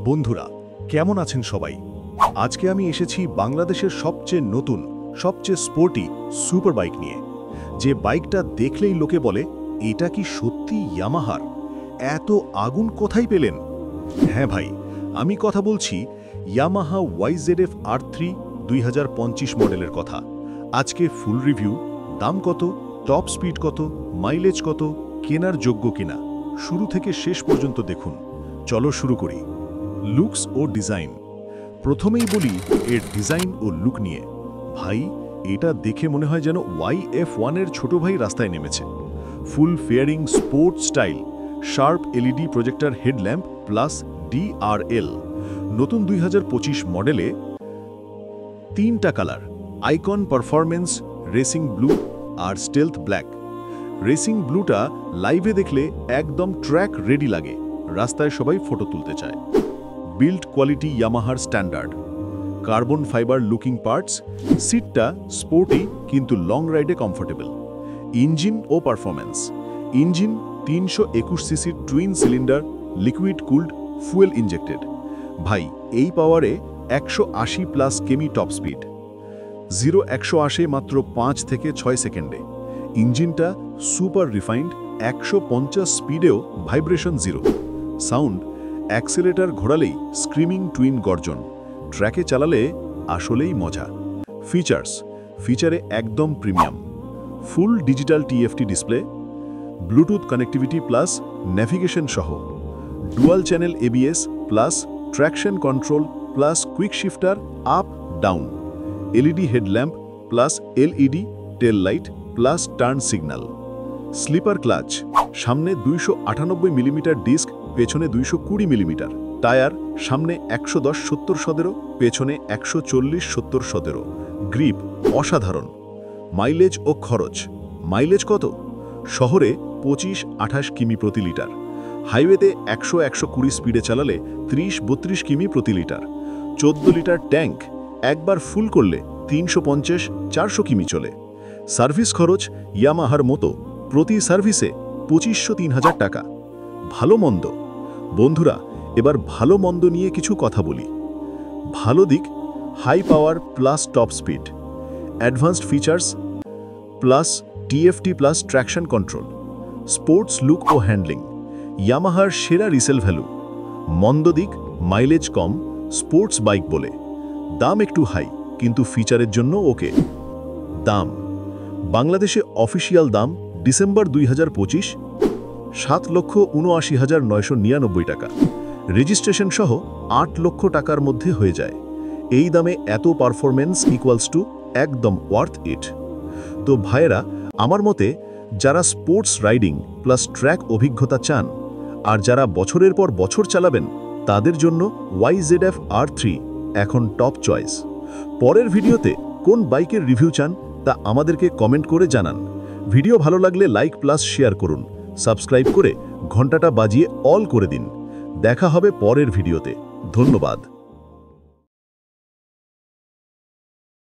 বন্ধুরা কেমন আছেন সবাই? আজকে আমি এসেছি বাংলাদেশের সবচেয়ে নতুন সবচেয়ে স্পোর্টি সুপার বাইক নিয়ে। যে বাইকটা দেখলেই লোকে বলে এটা কি সত্যি ইয়ামাহার? এত আগুন কোথায় পেলেন? হ্যাঁ ভাই, আমি কথা বলছি ইয়ামাহা YZF R3 2025 মডেলের কথা। আজকে ফুল রিভিউ, দাম কত, টপ স্পিড কত, মাইলেজ কত, কেনার যোগ্য কিনা, শুরু থেকে শেষ পর্যন্ত দেখুন। চলো শুরু করি। লুকস ও ডিজাইন। প্রথমেই বলি এর ডিজাইন ও লুক নিয়ে। ভাই, এটা দেখে মনে হয় যেন YF1 এর ছোট ভাই রাস্তায় নেমেছে। Full fairing sport style, sharp LED projector headlamp plus DRL। নতুন 2025 মডেলে 3টা colour, icon performance, racing blue আর স্টেলথ ব্ল্যাক। রেসিং ব্লুটা লাইভে দেখলে একদম ট্র্যাক রেডি লাগে, রাস্তায় সবাই ফটো তুলতে চায়। বিল্ড কোয়ালিটি ইয়ামাহার standard, carbon fibre looking parts, সিটটা স্পোর্টি কিন্তু লং রাইডে কমফোর্টেবল। ইঞ্জিন ও performance. Engine 321 CC twin cylinder liquid cooled fuel injected. ভাই, এই পাওয়ারে 180+ কেমি টপ স্পিড। 0-180 মাত্র 5 থেকে 6 সেকেন্ডে। ইঞ্জিনটা সুপার রিফাইন্ড, 150 স্পিডেও ভাইব্রেশন জিরো। সাউন্ড, অ্যাক্সেলেটার ঘোরালেই স্ক্রিমিং টুইন গর্জন, ট্র্যাকে চালালে আসলেই মজা। ফিচারে একদম premium. Full digital TFT display, Bluetooth connectivity plus navigation সহ, dual channel ABS plus traction control plus quick shifter up down, LED headlamp plus LED tail light plus turn signal. Slipper clutch, সামনে 298 millimetre disk, পেছনে 220 millimetre. Tyre, সামনে 110/70/17, পেছনে 140/70/17। Grip অসাধারণ। Mileage ও খরচ। Mileage কত? শহরে 25-28 কিমি প্রতি লিটার, হাইওয়েতে 100-120 স্পিডে চালালে 30-32 কিমি প্রতি লিটার। 14 লিটার ট্যাঙ্ক, একবার ফুল করলে 350-400 কিমি চলে। সার্ভিস খরচ ইয়ামাহার মতো, প্রতি সার্ভিসে 2500-3000 টাকা। ভালো মন্দ। বন্ধুরা, এবার ভালো মন্দ নিয়ে কিছু কথা বলি। ভালো দিক, high power plus top speed, advanced features plus TFT plus traction control, sports look ও হ্যান্ডলিং, ইয়ামাহার সেরা রিসেল ভ্যালু। মন্দ দিক, মাইলেজ কম, স্পোর্টস বাইক বলে। দাম একটু হাই, কিন্তু ফিচারের জন্য ওকে। দাম বাংলাদেশে অফিসিয়াল দাম ডিসেম্বর 2025 7,79,999 টাকা। রেজিস্ট্রেশন সহ 8 লক্ষ টাকার মধ্যে হয়ে যায়। এই দামে এত পারফরমেন্স ইকুয়ালস টু একদম ওয়ার্থ ইট। তো ভাইয়েরা, আমার মতে যারা স্পোর্টস রাইডিং প্লাস ট্র্যাক অভিজ্ঞতা চান আর যারা বছরের পর বছর চালাবেন, তাদের জন্য YZF R3 এখন টপ চয়েস। পরের ভিডিওতে কোন বাইকের রিভিউ চান তা আমাদেরকে কমেন্ট করে জানান। ভিডিও ভালো লাগলে লাইক প্লাস শেয়ার করুন, সাবস্ক্রাইব করে ঘন্টাটা বাজিয়ে অল করে দিন। দেখা হবে পরের ভিডিওতে। ধন্যবাদ।